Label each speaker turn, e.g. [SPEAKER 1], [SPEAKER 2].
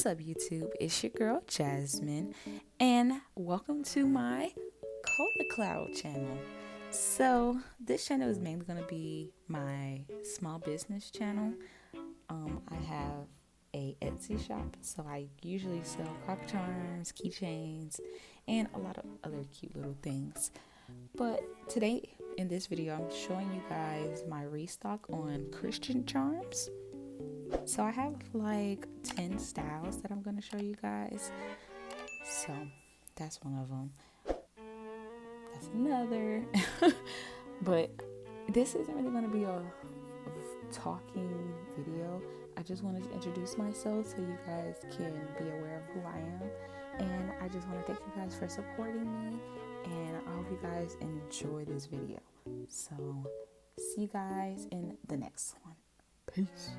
[SPEAKER 1] What's up, YouTube? It's your girl Jasmine, and welcome to my Cola Cloud channel. So, this channel is mainly going to be my small business channel. I have a Etsy shop, so I usually sell Croc charms, keychains, and a lot of other cute little things. But today, in this video, I'm showing you guys my restock on Christian charms. So I have like 10 styles that I'm going to show you guys. So that's one of them. That's another. But this isn't really going to be a talking video. I just wanted to introduce myself so you guys can be aware of who I am. And I just want to thank you guys for supporting me. And I hope you guys enjoy this video. So see you guys in the next one. Peace.